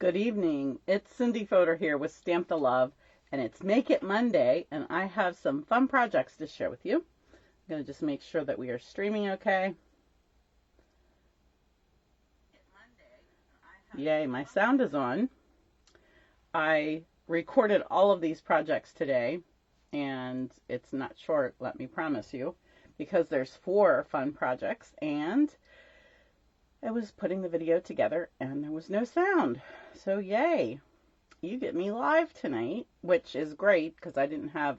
Good evening. It's Cindy Fodor here with Stamp the Love, and it's Make It Monday, and I have some fun projects to share with you. I'm going to just make sure that we are streaming okay. Yay, my sound is on. I recorded all of these projects today, and it's not short, let me promise you, because there's 4 fun projects, and I was putting the video together, and there was no sound. So yay, you get me live tonight, which is great because I didn't have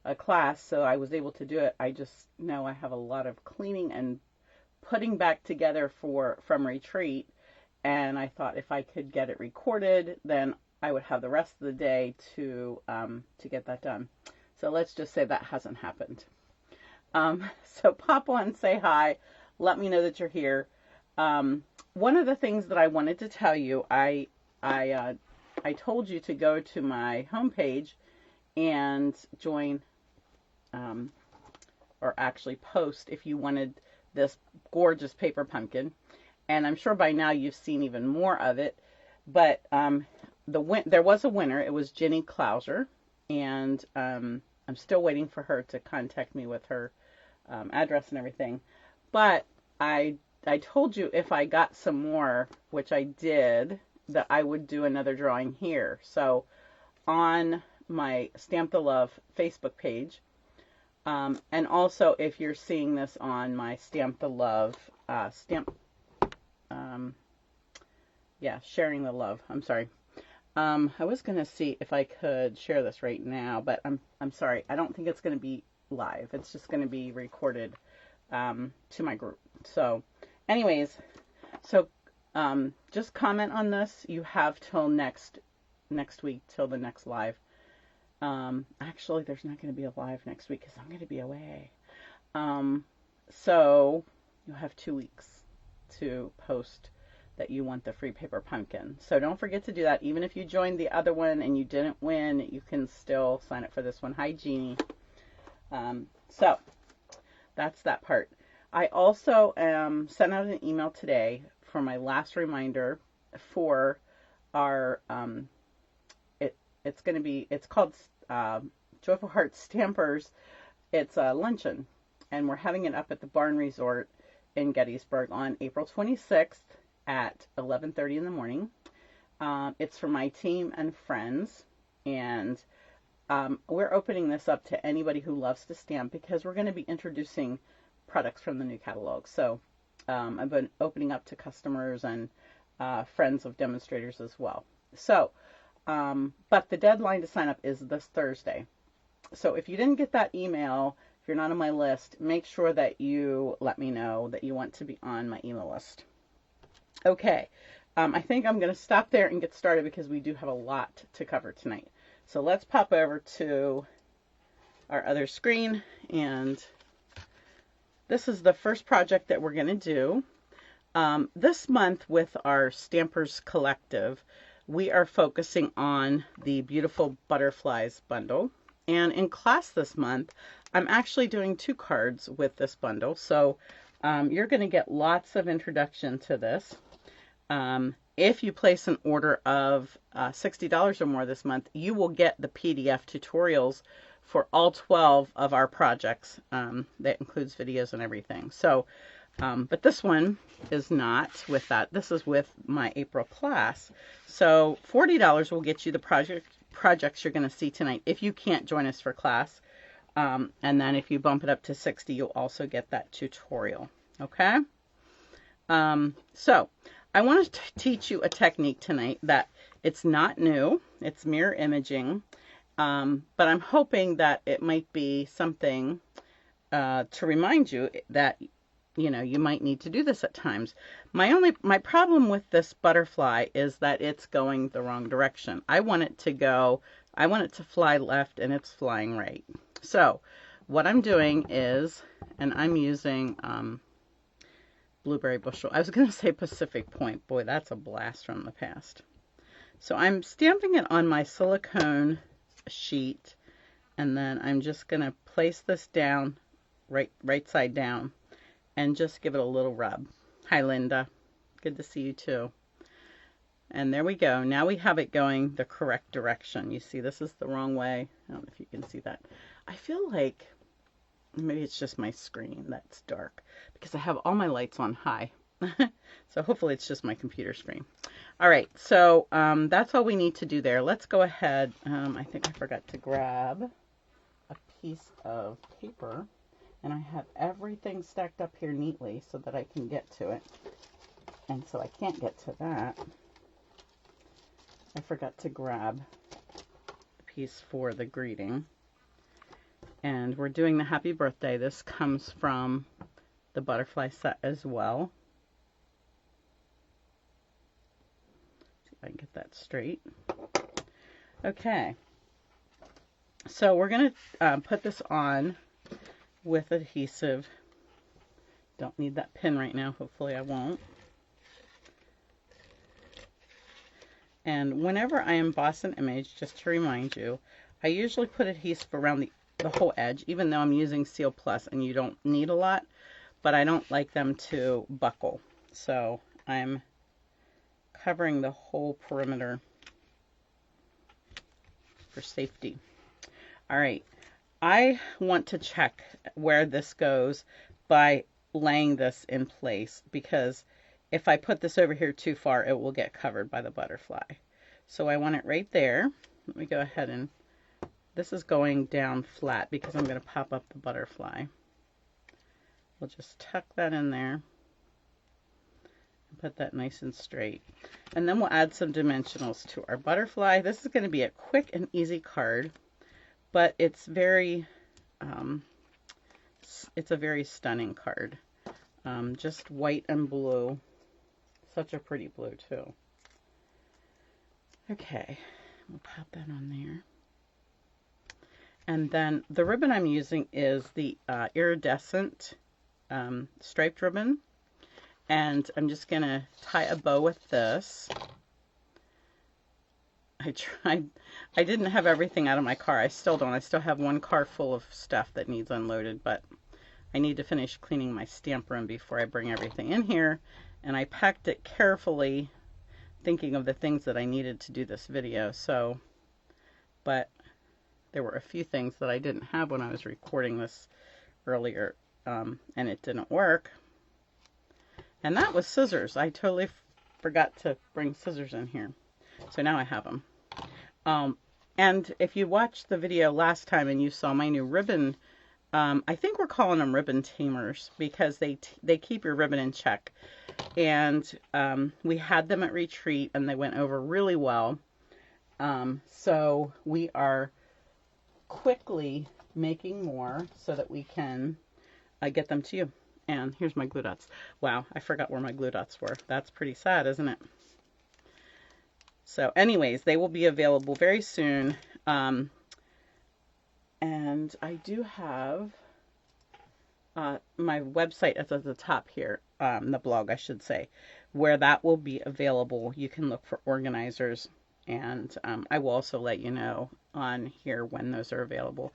a class, so I was able to do it. I just know I have a lot of cleaning and putting back together from retreat, and I thought if I could get it recorded, then I would have the rest of the day to get that done. So let's just say that hasn't happened. So pop on, say hi, let me know that you're here. One of the things that I wanted to tell you, I told you to go to my homepage and join, or actually post if you wanted this gorgeous paper pumpkin. And I'm sure by now you've seen even more of it. But there was a winner. It was Jenny Clouser, and I'm still waiting for her to contact me with her address and everything. But I told you if I got some more, which I did, that I would do another drawing here. So on my Stamp the Love Facebook page, and also if you're seeing this on my Stamp the Love, sharing the love. I'm sorry. I was going to see if I could share this right now, but I'm sorry. I don't think it's going to be live. It's just going to be recorded to my group. So anyways, so just comment on this. You have till next week, till the next live. Actually, there's not going to be a live next week because I'm going to be away. So you'll have 2 weeks to post that you want the free paper pumpkin. So don't forget to do that. Even if you joined the other one and you didn't win, you can still sign up for this one. Hi, Jeannie. So that's that part. I also sent out an email today for my last reminder for our, it's called Joyful Heart Stampers. It's a luncheon, and we're having it up at the Barn Resort in Gettysburg on April 26th at 11:30 in the morning. It's for my team and friends, and we're opening this up to anybody who loves to stamp because we're going to be introducing products from the new catalog. So I've been opening up to customers and friends of demonstrators as well. So, but the deadline to sign up is this Thursday. So if you didn't get that email, if you're not on my list, make sure that you let me know that you want to be on my email list. Okay, I think I'm going to stop there and get started because we do have a lot to cover tonight. So let's pop over to our other screen, and this is the first project that we're going to do. This month with our Stampers Collective, we are focusing on the Beautiful Butterflies bundle. And in class this month, I'm actually doing 2 cards with this bundle. So you're going to get lots of introduction to this. If you place an order of $60 or more this month, you will get the PDF tutorials for all 12 of our projects. That includes videos and everything. So, but this one is not with that. This is with my April class. So $40 will get you the projects you're going to see tonight if you can't join us for class. And then if you bump it up to 60, you'll also get that tutorial. Okay? So I want to teach you a technique tonight that it's not new. It's mirror imaging. But I'm hoping that it might be something to remind you that, you know, you might need to do this at times. My problem with this butterfly is that it's going the wrong direction. I want it to fly left, and it's flying right. So what I'm doing is, and I'm using Blueberry Bushel. I was going to say Pacific Point. Boy, that's a blast from the past. So I'm stamping it on my silicone sheet, and then I'm just going to place this down, right side down, and just give it a little rub. Hi, Linda. Good to see you too. And there we go. Now we have it going the correct direction. You see, this is the wrong way. I don't know if you can see that. I feel like maybe it's just my screen that's dark because I have all my lights on high. So hopefully it's just my computer screen. All right, so that's all we need to do there. Let's go ahead. I think I forgot to grab a piece of paper, and I have everything stacked up here neatly so that I can get to it. And so I can't get to that. I forgot to grab a piece for the greeting. And we're doing the happy birthday. This comes from the butterfly set as well. See if I can get that straight. Okay. So we're going to put this on with adhesive. Don't need that pin right now. Hopefully I won't. And whenever I emboss an image, just to remind you, I usually put adhesive around the whole edge, even though I'm using Seal Plus and you don't need a lot, but I don't like them to buckle. So I'm covering the whole perimeter for safety. All right, I want to check where this goes by laying this in place, because if I put this over here too far, it will get covered by the butterfly. So I want it right there. Let me go ahead and, this is going down flat because I'm going to pop up the butterfly. We'll just tuck that in there and put that nice and straight. And then we'll add some dimensionals to our butterfly. This is going to be a quick and easy card, but it's very, it's a very stunning card. Just white and blue. Such a pretty blue too. Okay, we'll pop that on there. And then the ribbon I'm using is the iridescent striped ribbon. And I'm just going to tie a bow with this. I didn't have everything out of my car. I still don't. I still have one car full of stuff that needs unloaded, but I need to finish cleaning my stamp room before I bring everything in here. And I packed it carefully, thinking of the things that I needed to do this video. So, but there were a few things that I didn't have when I was recording this earlier, and it didn't work. And that was scissors. I totally forgot to bring scissors in here. So now I have them. And if you watched the video last time and you saw my new ribbon, I think we're calling them ribbon tamers because they keep your ribbon in check. And we had them at retreat and they went over really well. So we are quickly making more so that we can get them to you. And here's my glue dots. Wow, I forgot where my glue dots were. That's pretty sad, isn't it? So anyways, they will be available very soon. And I do have my website at the top here, the blog, I should say, where that will be available. You can look for organizers, and I will also let you know on here when those are available.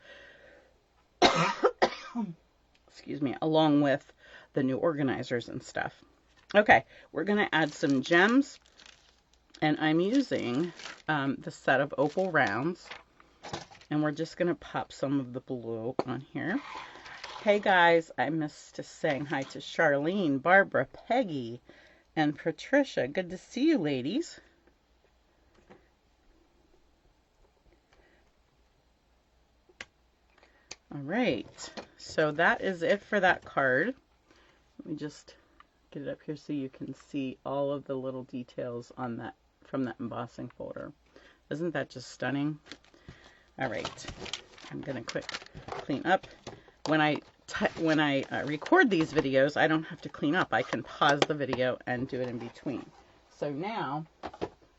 Excuse me, along with the new organizers and stuff. Okay, we're going to add some gems, and I'm using the set of opal rounds, and we're just going to pop some of the blue on here. Hey guys, I missed saying hi to Charlene, Barbara, Peggy, and Patricia. Good to see you, ladies. All right, so that is it for that card. Let me just get it up here so you can see all of the little details on that from that embossing folder. Isn't that just stunning? All right, I'm gonna quick clean up. When I record these videos, I don't have to clean up. I can pause the video and do it in between. So now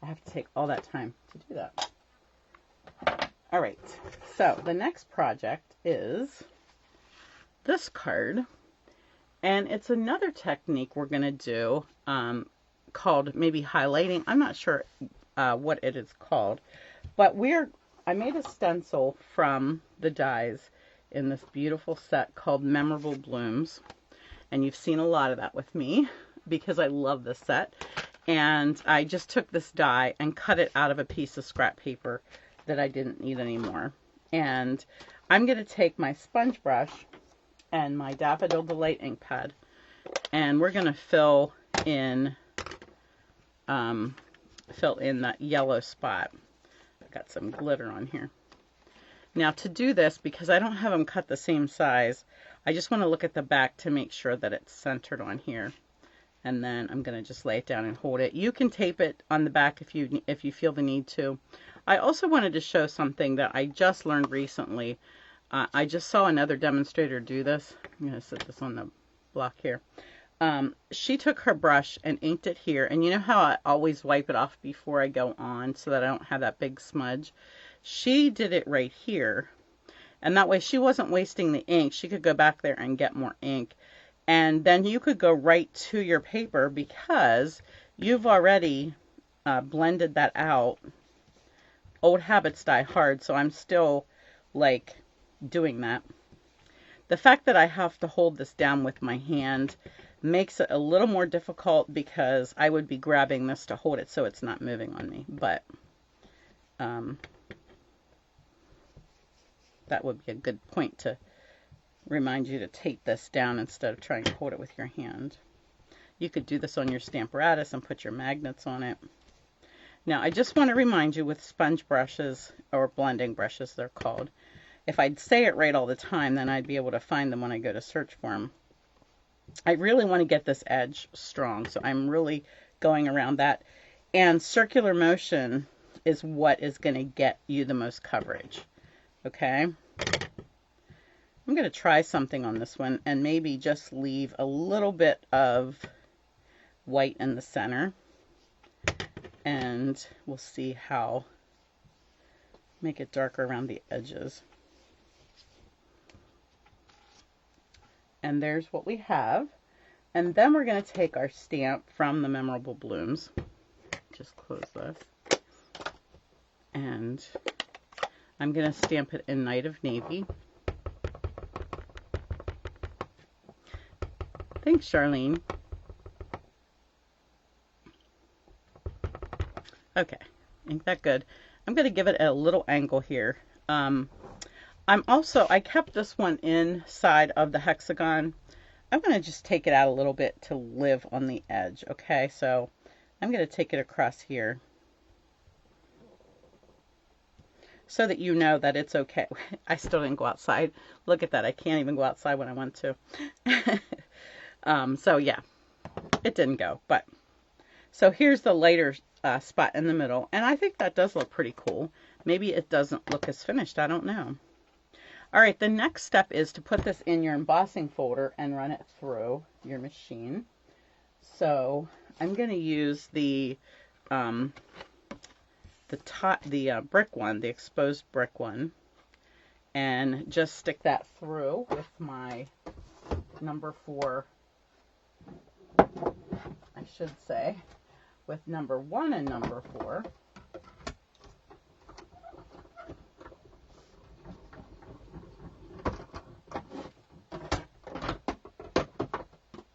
I have to take all that time to do that. All right, so the next project is this card, and it's another technique we're going to do called maybe highlighting. I'm not sure what it is called, but I made a stencil from the dies in this beautiful set called Memorable Blooms, and you've seen a lot of that with me because I love this set. And I just took this die and cut it out of a piece of scrap paper that I didn't need anymore. And I'm going to take my sponge brush and my Daffodil Delight ink pad, and we're going to fill in that yellow spot. I've got some glitter on here. Now to do this, because I don't have them cut the same size, I just want to look at the back to make sure that it's centered on here. And then I'm going to just lay it down and hold it. You can tape it on the back if you feel the need to. I also wanted to show something that I just learned recently. I just saw another demonstrator do this. I'm going to set this on the block here. She took her brush and inked it here. And you know how I always wipe it off before I go on so that I don't have that big smudge? She did it right here. And that way she wasn't wasting the ink. She could go back there and get more ink. And then you could go right to your paper because you've already blended that out. Old habits die hard, so I'm still like doing that. The fact that I have to hold this down with my hand makes it a little more difficult because I would be grabbing this to hold it so it's not moving on me. But that would be a good point to remind you to tape this down instead of trying to hold it with your hand. You could do this on your Stamparatus and put your magnets on it. Now I just want to remind you with sponge brushes, or blending brushes they're called, if I'd say it right all the time, then I'd be able to find them when I go to search for them. I really want to get this edge strong, so I'm really going around that. And circular motion is what is going to get you the most coverage. Okay? I'm going to try something on this one and maybe just leave a little bit of white in the center. And we'll see how, make it darker around the edges. And there's what we have. And then we're going to take our stamp from the Memorable Blooms. Just close this. And I'm going to stamp it in Night of Navy. Thanks, Charlene. Okay, ain't that good? I'm going to give it a little angle here. I kept this one inside of the hexagon. I'm going to just take it out a little bit to live on the edge. Okay, so I'm going to take it across here so that you know that it's okay. I still didn't go outside. Look at that. I can't even go outside when I want to. So yeah, it didn't go. But so here's the lighter spot in the middle, and I think that does look pretty cool. Maybe it doesn't look as finished. I don't know. All right, the next step is to put this in your embossing folder and run it through your machine. So I'm going to use the brick one, the exposed brick one, and just stick that through with my number 4, I should say, with number 1 and number 4.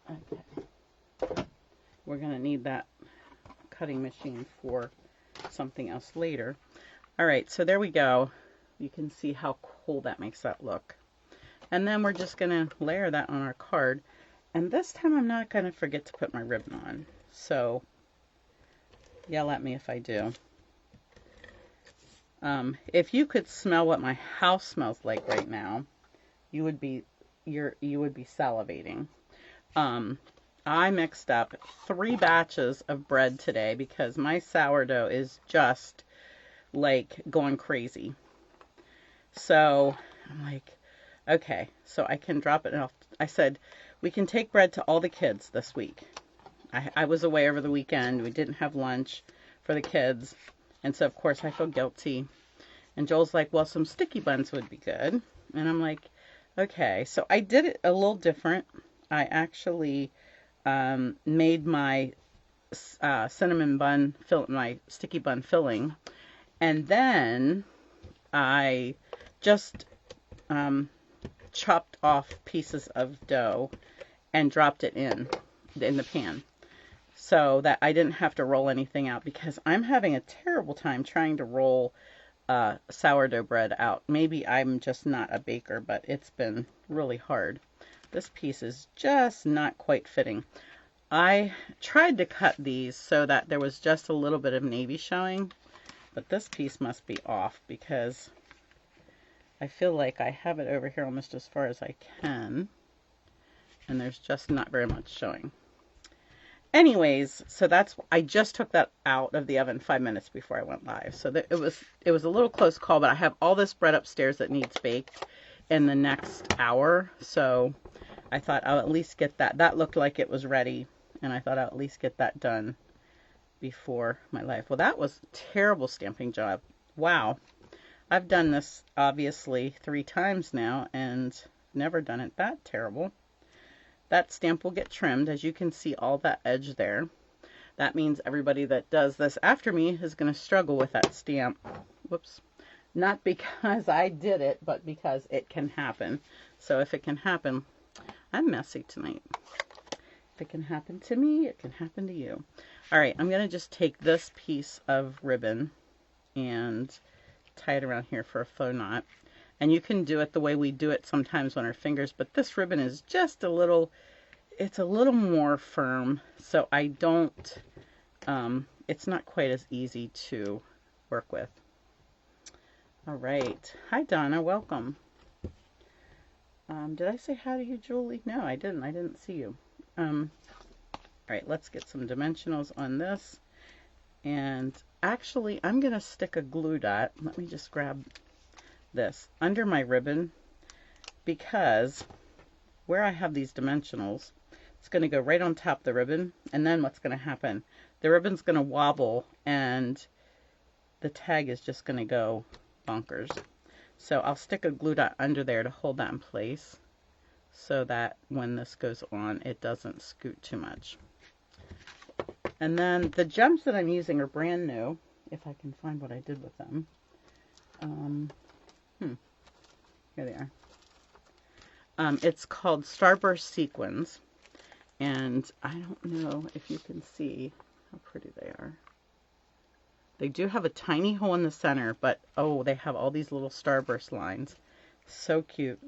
Okay. We're going to need that cutting machine for something else later. All right, so there we go. You can see how cool that makes that look. And then we're just going to layer that on our card. And this time I'm not going to forget to put my ribbon on. So yell at me if I do. If you could smell what my house smells like right now, you would be salivating. I mixed up 3 batches of bread today because my sourdough is just like going crazy. So I'm like, okay, so I can drop it off. I said, we can take bread to all the kids this week. I was away over the weekend. We didn't have lunch for the kids. And so, of course, I feel guilty. And Joel's like, well, some sticky buns would be good. And I'm like, okay. So I did it a little different. I actually made my cinnamon bun, my sticky bun filling. And then I just chopped off pieces of dough and dropped it in the pan. so that I didn't have to roll anything out, because I'm having a terrible time trying to roll sourdough bread out. Maybe I'm just not a baker, but it's been really hard. This piece is just not quite fitting. I tried to cut these so that there was just a little bit of navy showing, but this piece must be off because I feel like I have it over here almost as far as I can, and there's just not very much showing. Anyways, so I just took that out of the oven 5 minutes before I went live. So it was a little close call, but I have all this bread upstairs that needs baked in the next hour. So I thought I'll at least get that. That looked like it was ready, and I thought I'll at least get that done before my live. Well, that was a terrible stamping job. Wow. I've done this obviously 3 times now and never done it that terrible. That stamp will get trimmed. As you can see, all that edge there. That means everybody that does this after me is going to struggle with that stamp. Whoops. Not because I did it, but because it can happen. So if it can happen, I'm messy tonight. If it can happen to me, it can happen to you. All right, I'm going to just take this piece of ribbon and tie it around here for a faux knot. And you can do it the way we do it sometimes on our fingers, but this ribbon is just a little, it's a little more firm, so I don't, it's not quite as easy to work with. All right. Hi, Donna. Welcome. Did I say hi to you, Julie? No, I didn't. I didn't see you. All right, let's get some dimensionals on this. And actually, I'm going to stick a glue dot. Let me just grab this under my ribbon, because where I have these dimensionals, it's going to go right on top of the ribbon, and then what's going to happen, the ribbon's going to wobble and the tag is just going to go bonkers. So I'll stick a glue dot under there to hold that in place so that when this goes on, it doesn't scoot too much. And then the gems that I'm using are brand new, if I can find what I did with them. Here they are. It's called Starburst Sequins, and I don't know if you can see how pretty they are. They do have a tiny hole in the center, but oh, they have all these little starburst lines. So cute.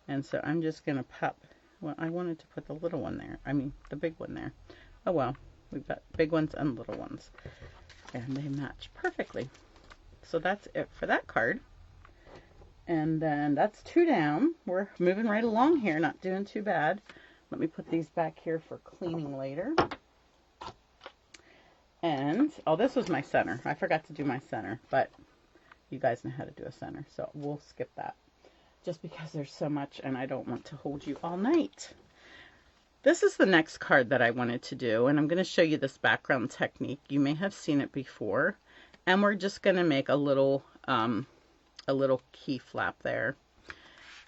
And so I'm just going to pop, well, I wanted to put the little one there. I mean, the big one there. Oh well, we've got big ones and little ones, and they match perfectly. So that's it for that card. And then that's 2 down. We're moving right along here, not doing too bad. Let me put these back here for cleaning later. And, oh, this was my center. I forgot to do my center, but you guys know how to do a center, so we'll skip that. Just because there's so much and I don't want to hold you all night. This is the next card that I wanted to do, and I'm going to show you this background technique. You may have seen it before, and we're just going to make a little key flap there.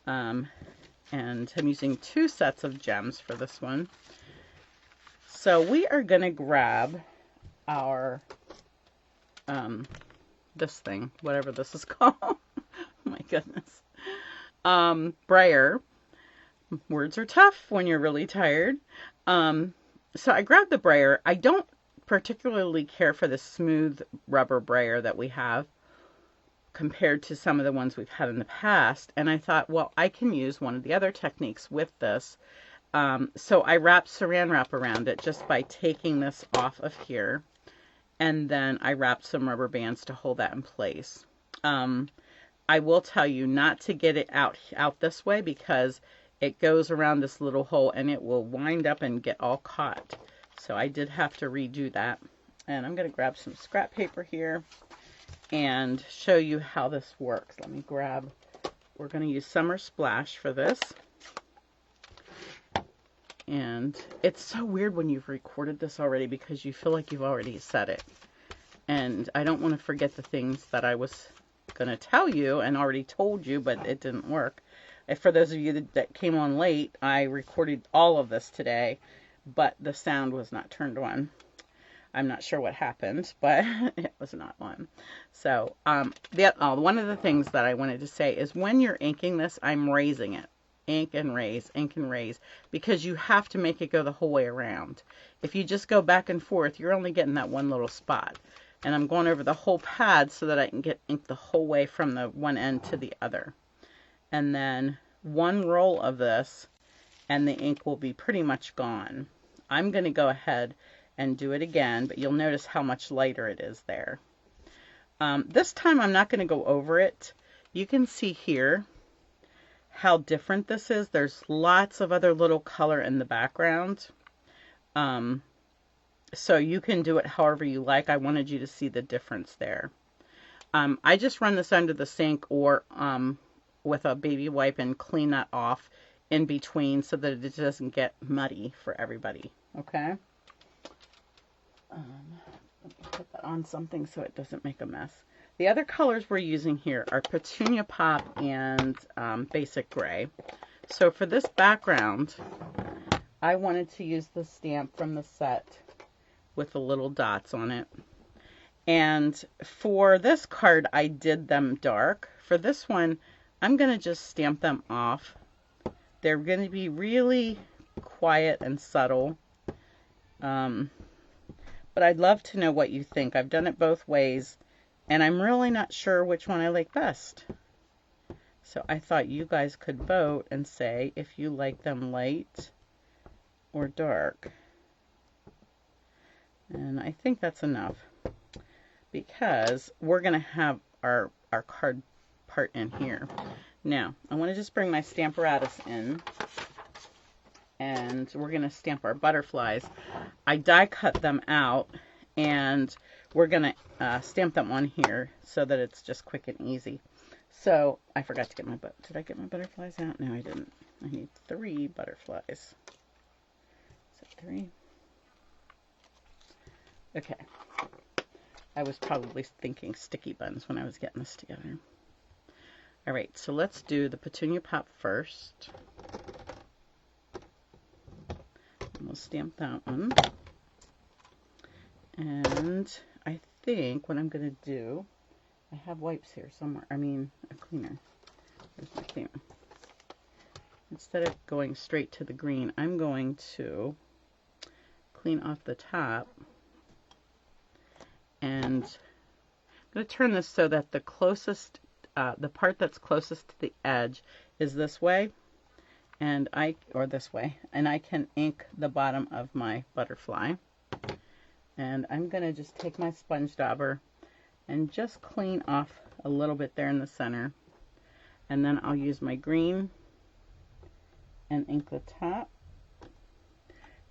And I'm using 2 sets of gems for this one. So we are going to grab our, this thing, whatever this is called. Oh my goodness. Brayer. Words are tough when you're really tired. So I grabbed the brayer. I don't particularly care for the smooth rubber brayer that we have compared to some of the ones we've had in the past. And I thought, well, I can use one of the other techniques with this. So I wrapped saran wrap around it just by taking this off of here. And then I wrapped some rubber bands to hold that in place. I will tell you not to get it out this way, because it goes around this little hole and it will wind up and get all caught. So I did have to redo that. And I'm going to grab some scrap paper here and show you how this works. Let me grab, we're going to use Summer Splash for this. And it's so weird when you've recorded this already, because you feel like you've already said it. And I don't want to forget the things that I was going to tell you and already told you, but it didn't work. For those of you that came on late, I recorded all of this today, but the sound was not turned on. I'm not sure what happened, but it was not on. So one of the things that I wanted to say is when you're inking this, I'm raising it. ink and raise, ink and raise, because you have to make it go the whole way around. If you just go back and forth, you're only getting that one little spot. And I'm going over the whole pad so that I can get ink the whole way from the one end to the other. And then one roll of this, and the ink will be pretty much gone. I'm going to go ahead and do it again, but you'll notice how much lighter it is there. This time I'm not going to go over it. You can see here how different this is. There's lots of other little color in the background. So you can do it however you like. I wanted you to see the difference there. I just run this under the sink or with a baby wipe and clean that off in between so that it doesn't get muddy for everybody. Okay? Let me put that on something so it doesn't make a mess. The other colors we're using here are Petunia Pop and Basic Gray. So for this background, I wanted to use the stamp from the set with the little dots on it. And for this card, I did them dark. For this one, I'm going to just stamp them off. They're going to be really quiet and subtle. But I'd love to know what you think. I've done it both ways, and I'm really not sure which one I like best. So I thought you guys could vote and say if you like them light or dark. And I think that's enough, because we're going to have our card part in here. Now, I want to just bring my Stamparatus in, and we're going to stamp our butterflies. I die cut them out, and we're going to stamp them on here so that it's just quick and easy. So, I forgot to get my did I get my butterflies out? No, I didn't. I need 3 butterflies. Is that 3? Okay. I was probably thinking sticky buns when I was getting this together. Alright, so let's do the Petunia Pop first. And we'll stamp that one. And I think what I'm going to do, I have wipes here somewhere. I mean, a cleaner. Where's my cleaner? Instead of going straight to the green, I'm going to clean off the top. And I'm going to turn this so that the closest, the part that's closest to the edge is this way, and this way, and I can ink the bottom of my butterfly. And I'm going to just take my sponge dauber and just clean off a little bit there in the center, and then I'll use my green and ink the top.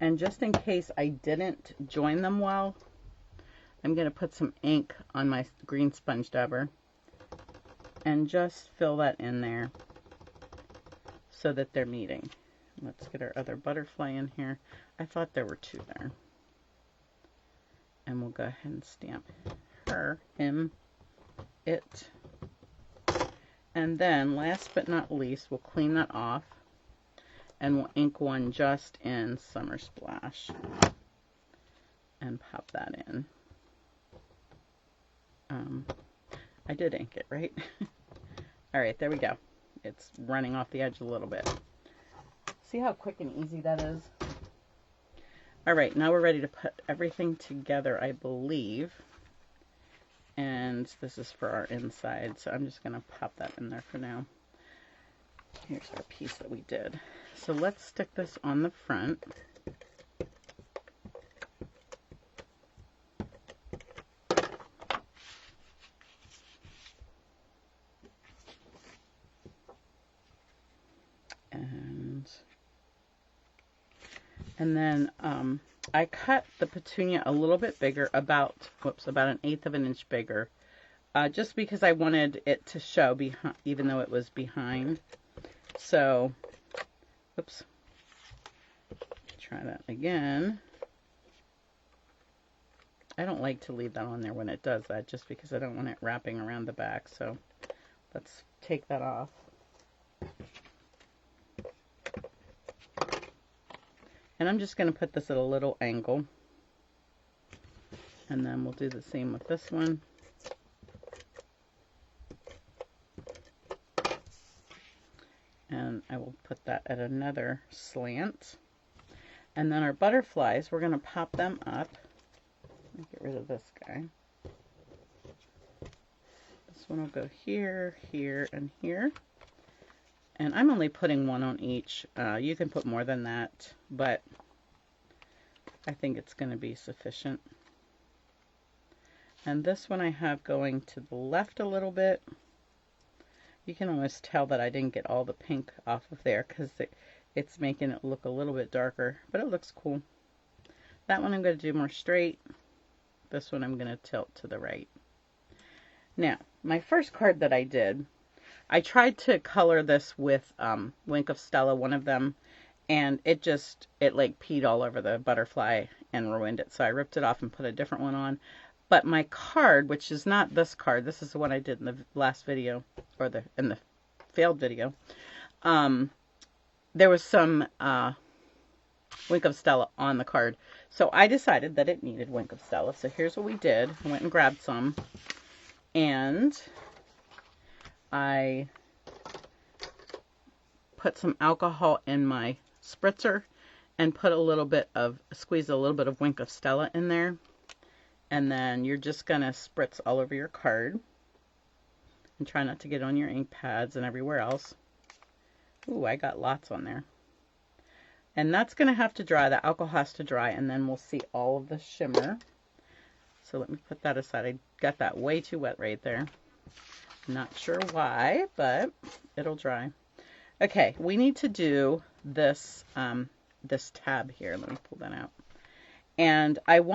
And just in case I didn't join them well, I'm going to put some ink on my green sponge dauber and just fill that in there so that they're meeting. Let's get our other butterfly in here. I thought there were 2 there. And we'll go ahead and stamp her, him, it. And then, last but not least, we'll clean that off and we'll ink one just in Summer Splash and pop that in. I did ink it, right? Alright, there we go. It's running off the edge a little bit. See how quick and easy that is? Alright, now we're ready to put everything together, I believe. And this is for our inside, so I'm just going to pop that in there for now. Here's our piece that we did. So let's stick this on the front. And then I cut the petunia a little bit bigger, about an 1/8 of an inch bigger, just because I wanted it to show behind, even though it was behind. So, oops, try that again. I don't like to leave that on there when it does that, just because I don't want it wrapping around the back. So let's take that off. And I'm just going to put this at a little angle. And then we'll do the same with this one. And I will put that at another slant. And then our butterflies, we're going to pop them up. Let me get rid of this guy. This one will go here, here, and here. And I'm only putting one on each. You can put more than that, but I think it's going to be sufficient. And this one I have going to the left a little bit. You can almost tell that I didn't get all the pink off of there because it's making it look a little bit darker, but it looks cool. That one I'm going to do more straight. This one I'm going to tilt to the right. Now, my first card that I did, I tried to color this with Wink of Stella, one of them, and it like peed all over the butterfly and ruined it. So I ripped it off and put a different one on. But my card, which is not this card, this is the one I did in the last video, or in the failed video, there was some Wink of Stella on the card. So I decided that it needed Wink of Stella. So here's what we did. I went and grabbed some, and I put some alcohol in my spritzer and put squeeze a little bit of Wink of Stella in there. And then you're just going to spritz all over your card. And try not to get on your ink pads and everywhere else. Ooh, I got lots on there. And that's going to have to dry. The alcohol has to dry, and then we'll see all of the shimmer. So let me put that aside. I got that way too wet right there. Not sure why, but it'll dry. Okay, we need to do this, this tab here. Let me pull that out. And I don't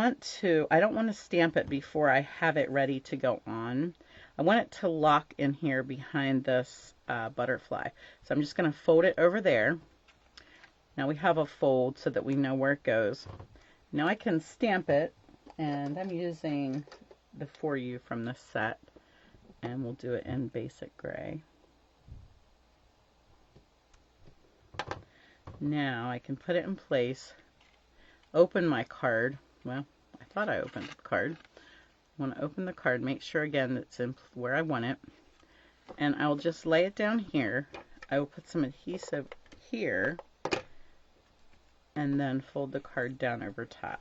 want to stamp it before I have it ready to go on. I want it to lock in here behind this butterfly. So I'm just going to fold it over there. Now we have a fold so that we know where it goes. Now I can stamp it, and I'm using the For You from this set, and we'll do it in basic gray. Now I can put it in place. Open my card. Well, I thought I opened the card. I want to open the card, make sure again it's in where I want it. And I'll just lay it down here. I will put some adhesive here and then fold the card down over top.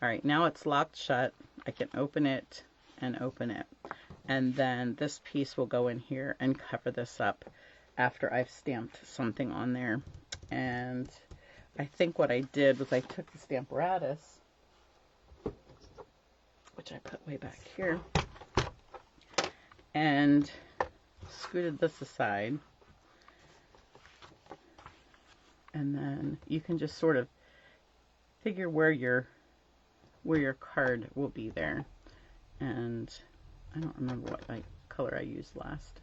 Alright, now it's locked shut. I can open it and open it. And then this piece will go in here and cover this up after I've stamped something on there. And I think what I did was I took the Stamparatus, which I put way back here, and scooted this aside. And then you can just sort of figure where your card will be there. And I don't remember what color I used last.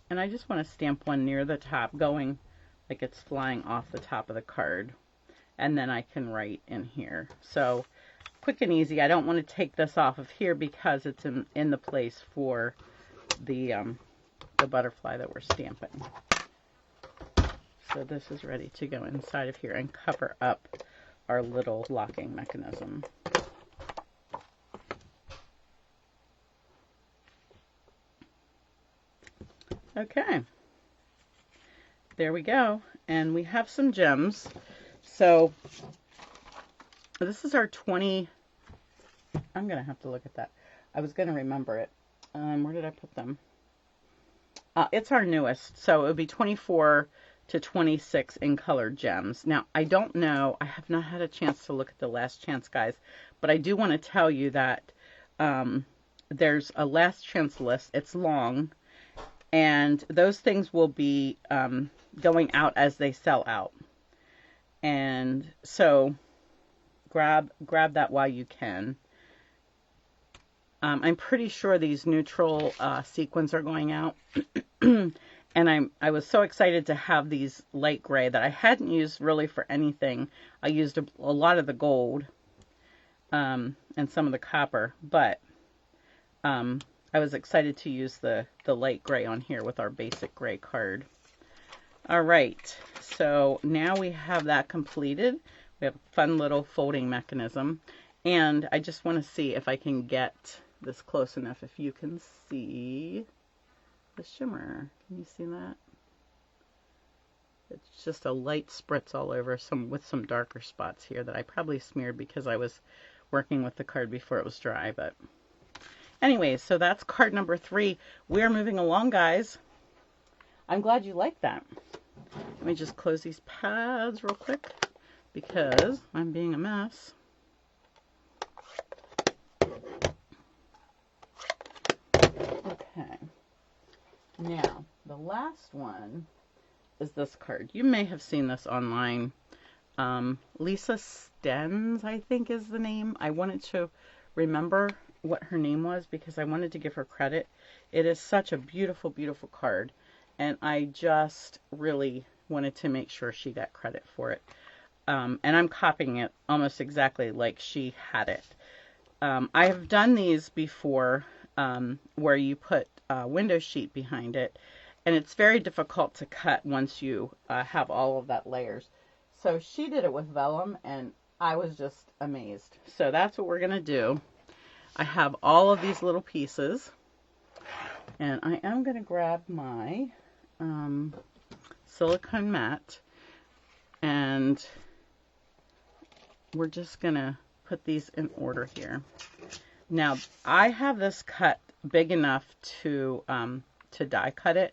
And I just want to stamp one near the top, going like it's flying off the top of the card, and then I can write in here. So quick and easy. I don't want to take this off of here because it's in the place for the butterfly that we're stamping. So this is ready to go inside of here and cover up our little locking mechanism. Okay. There we go, and we have some gems. So this is our 20, I'm going to have to look at that. I was going to remember it. Where did I put them? It's our newest, so it would be 24 to 26 in colored gems. Now, I don't know, I have not had a chance to look at the last chance, guys, but I do want to tell you that there's a last chance list. It's long, and those things will be going out as they sell out. And so grab that while you can. I'm pretty sure these neutral sequins are going out. And I was so excited to have these light gray that I hadn't used really for anything. I used a lot of the gold and some of the copper, but I was excited to use the light gray on here with our basic gray card. All right, so now we have that completed. We have a fun little folding mechanism, and I just want to see if I can get this close enough. If you can see, the shimmer. Can you see that? It's just a light spritz all over, with some darker spots here that I probably smeared because I was working with the card before it was dry. But anyways, so that's card number 3. We're moving along, guys. I'm glad you like that. Let me just close these pads real quick because I'm being a mess. Okay. Now, the last one is this card. You may have seen this online. Lisa Stens, I think is the name. I wanted to remember what her name was because I wanted to give her credit. It is such a beautiful, beautiful card. And I just really wanted to make sure she got credit for it. And I'm copying it almost exactly like she had it. I have done these before where you put a window sheet behind it. And it's very difficult to cut once you have all of that layers. So she did it with vellum, and I was just amazed. So that's what we're going to do. I have all of these little pieces, and I am going to grab my silicone mat, and we're just going to put these in order here. Now, I have this cut big enough to die cut it.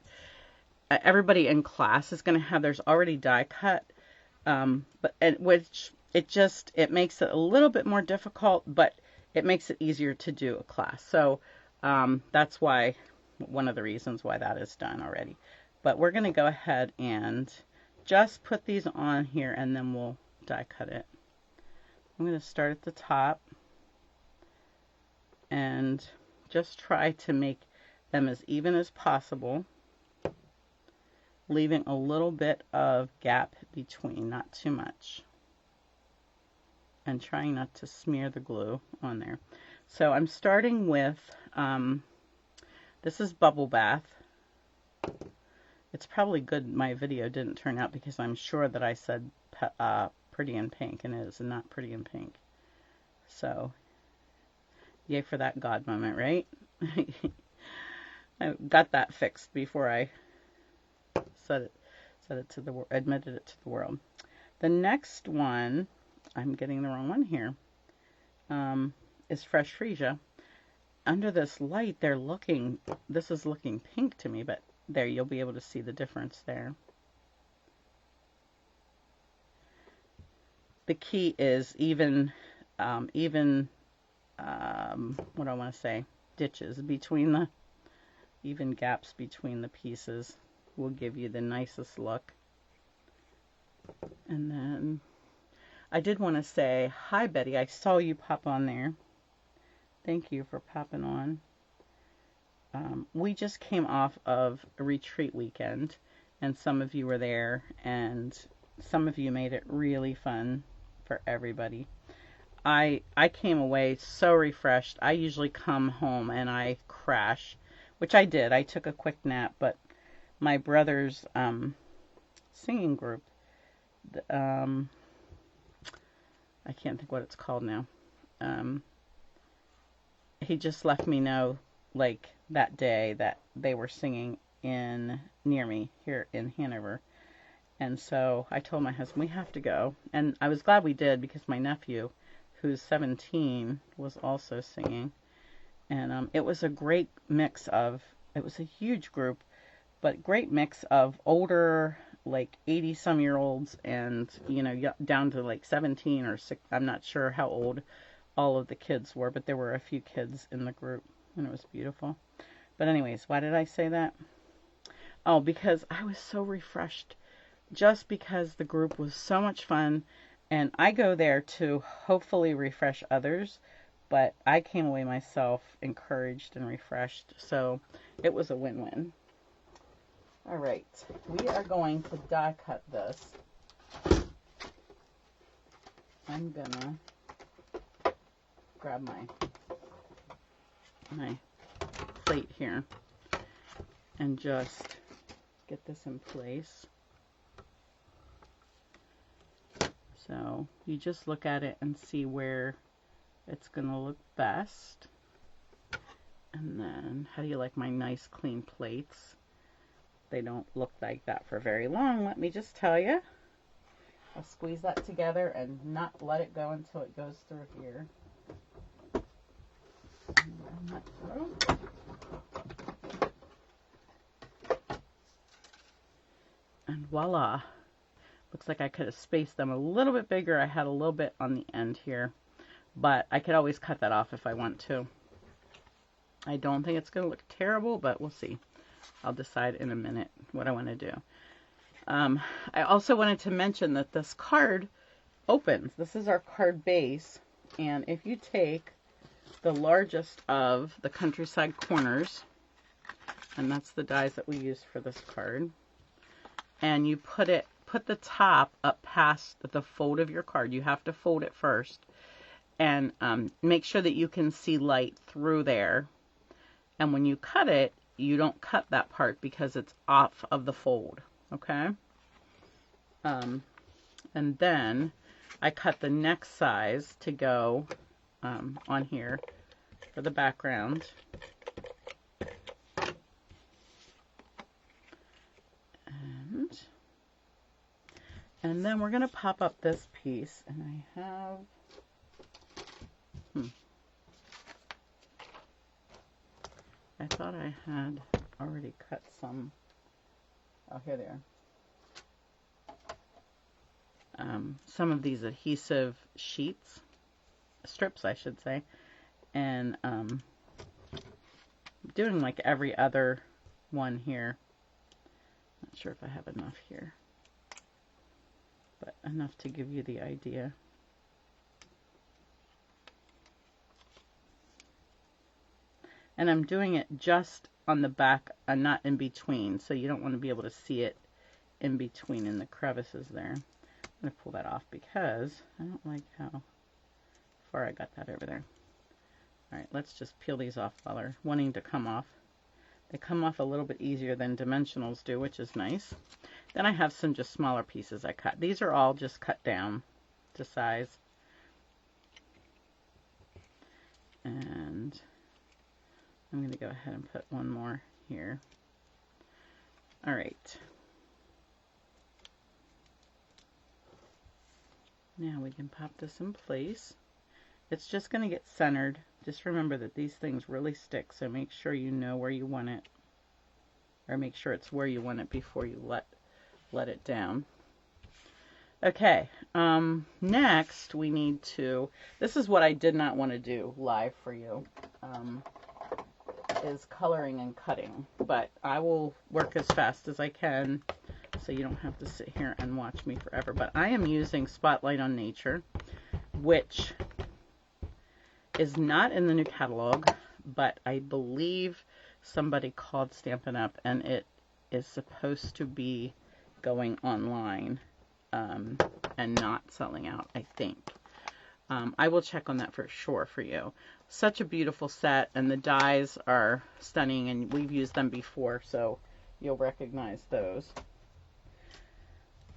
Everybody in class is going to have theirs already die cut, which it makes it a little bit more difficult, but it makes it easier to do a class. So that's why, one of the reasons why that is done already. But we're going to go ahead and just put these on here, and then we'll die cut it. I'm going to start at the top and just try to make them as even as possible, leaving a little bit of gap between, not too much, and trying not to smear the glue on there. So I'm starting with, this is Bubble Bath. It's probably good my video didn't turn out because I'm sure that I said Pretty in Pink, and it is not Pretty in Pink. So, yay for that God moment, right? I got that fixed before I admitted it to the world. The next one, I'm getting the wrong one here, is Fresh Freesia. Under this light, this is looking pink to me, but there, you'll be able to see the difference there. The key is even what do I want to say? Ditches between even gaps between the pieces will give you the nicest look. And then I did want to say, hi Betty, I saw you pop on there. Thank you for popping on. We just came off of a retreat weekend, and some of you were there, and some of you made it really fun for everybody. I came away so refreshed. I usually come home and I crash, which I did. I took a quick nap, but my brother's singing group, I can't think what it's called now. He just let me know, like, that day that they were singing near me here in Hanover. And so I told my husband, we have to go. And I was glad we did because my nephew, who's 17, was also singing. And it was a great mix of, it was a huge group, but great mix of older, like 80-some-year-olds and, down to like 17 or 6. I'm not sure how old all of the kids were, but there were a few kids in the group, and it was beautiful. But anyways, why did I say that? Oh, because I was so refreshed, just because the group was so much fun, and I go there to hopefully refresh others, but I came away myself encouraged and refreshed, so it was a win-win. All right, we are going to die cut this. I'm gonna grab my plate here and just get this in place. So you just look at it and see where it's gonna look best, And then, how do you like my nice clean plates? They don't look like that for very long, let me just tell you. I'll squeeze that together and not let it go until it goes through here. And voila. Looks like I could have spaced them a little bit bigger. I had a little bit on the end here, but I could always cut that off if I want to. I don't think it's going to look terrible, but we'll see. I'll decide in a minute what I want to do. I also wanted to mention that this card opens. This is our card base, and if you take the largest of the countryside corners, and that's the dies that we used for this card, and you put the top up past the fold of your card. You have to fold it first, and make sure that you can see light through there. And when you cut it, you don't cut that part because it's off of the fold, okay? And then I cut the next size to go on here for the background. And then we're going to pop up this piece, and I have, I thought I had already cut some, oh, here they are. Some of these adhesive sheets, strips I should say, and doing like every other one here. Not sure if I have enough here, but enough to give you the idea. And I'm doing it just on the back and not in between, so you don't want to be able to see it in between in the crevices there. I'm going to pull that off because I don't like how far I got that over there. Alright, let's just peel these off while they're wanting to come off. They come off a little bit easier than dimensionals do, which is nice. Then I have some just smaller pieces I cut. These are all just cut down to size. And I'm going to go ahead and put one more here. Alright. Now we can pop this in place. It's just going to get centered. Just remember that these things really stick, so make sure you know where you want it. Or make sure it's where you want it before you let it down. Okay, next we need to, this is what I did not want to do live for you, is coloring and cutting. But I will work as fast as I can, so you don't have to sit here and watch me forever. But I am using Spotlight on Nature, which is not in the new catalog, but I believe somebody called Stampin' Up, and it is supposed to be going online and not selling out, I think. I will check on that for sure for you. Such a beautiful set, and the dies are stunning, and we've used them before, so you'll recognize those.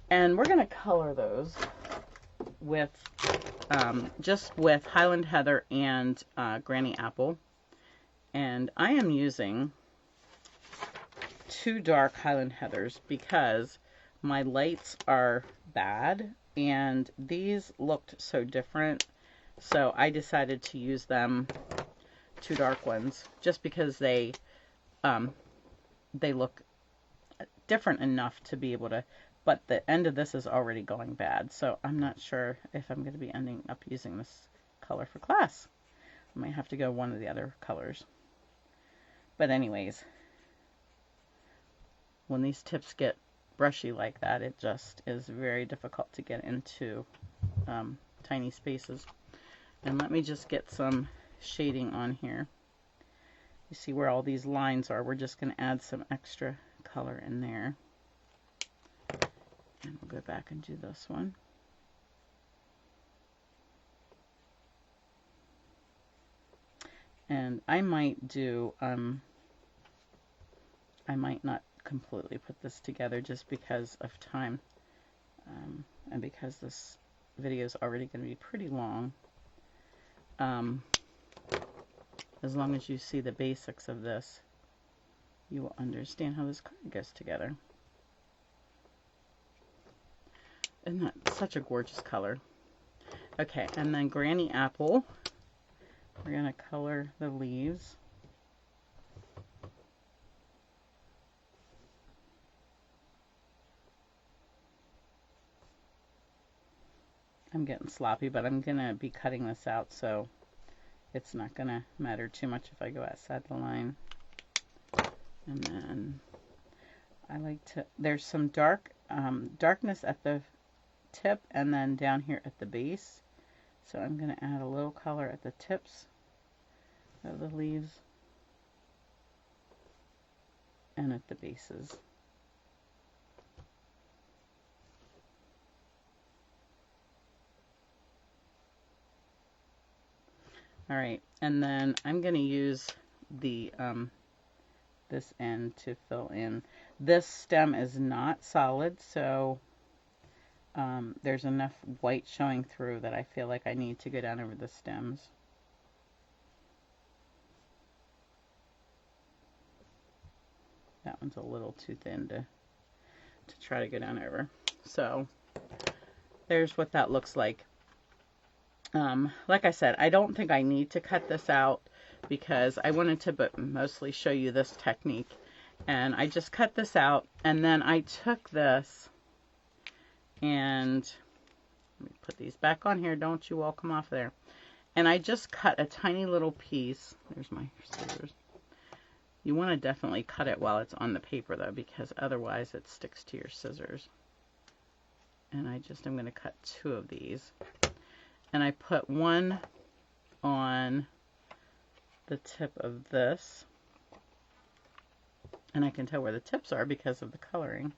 And we're going to color those with just with Highland Heather and Granny Apple. And I am using 2 dark Highland Heathers because my lights are bad and these looked so different, so I decided to use them 2 dark ones just because they look different enough to be able to, but the end of this is already going bad, so I'm not sure if I'm going to be ending up using this color for class. I might have to go one of the other colors. But anyways, when these tips get brushy like that, it just is very difficult to get into tiny spaces. And let me just get some shading on here. You see where all these lines are? We're just going to add some extra color in there. And we'll go back and do this one. And I might do, I might not completely put this together just because of time, and because this video is already going to be pretty long. as long as you see the basics of this, you will understand how this card goes together. Isn't that such a gorgeous color? Okay, and then Granny Apple. We're going to color the leaves. I'm getting sloppy, but I'm going to be cutting this out, so it's not going to matter too much if I go outside the line. And then I like to, there's some darkness at the tip and then down here at the base. So I'm going to add a little color at the tips of the leaves and at the bases. All right, and then I'm going to use the this end to fill in. This stem is not solid, so there's enough white showing through that I feel like I need to go down over the stems. That one's a little too thin to try to go down over. So there's what that looks like. Like I said, I don't think I need to cut this out because I wanted to mostly show you this technique. And I just cut this out, and then I took this and let me put these back on here. Don't you all come off there. And I just cut a tiny little piece. There's my scissors. You want to definitely cut it while it's on the paper though, because otherwise it sticks to your scissors. And I'm going to cut 2 of these. And I put one on the tip of this. And I can tell where the tips are because of the coloring.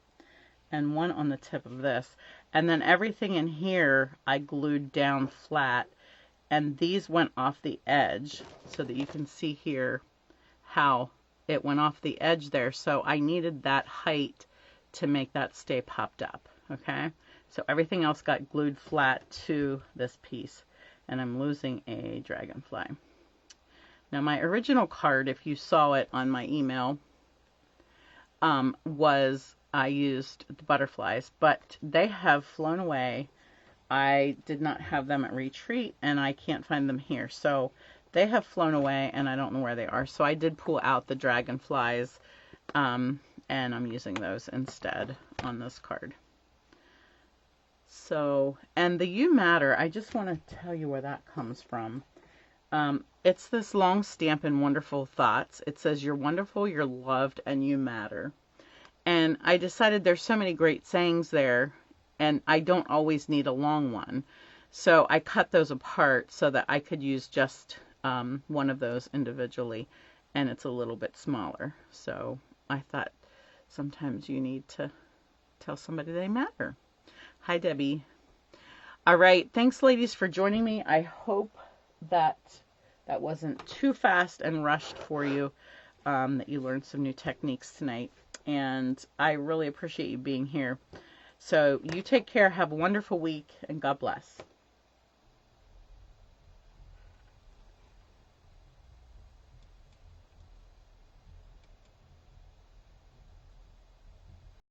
And one on the tip of this. And then everything in here I glued down flat. And these went off the edge so that you can see here how it went off the edge there. So I needed that height to make that stay popped up. Okay. So everything else got glued flat to this piece, and I'm losing a dragonfly. Now my original card, if you saw it on my email, was I used the butterflies, but they have flown away. I did not have them at retreat, and I can't find them here. So they have flown away, and I don't know where they are. So I did pull out the dragonflies, and I'm using those instead on this card. So, and the You Matter, I just want to tell you where that comes from. It's this long stamp in Wonderful Thoughts. It says, "You're wonderful, you're loved, and you matter." And I decided there's so many great sayings there, and I don't always need a long one. So I cut those apart so that I could use just one of those individually, and it's a little bit smaller. So I thought sometimes you need to tell somebody they matter. Hi, Debbie. All right. Thanks, ladies, for joining me. I hope that that wasn't too fast and rushed for you, that you learned some new techniques tonight. And I really appreciate you being here. So you take care. Have a wonderful week, and God bless.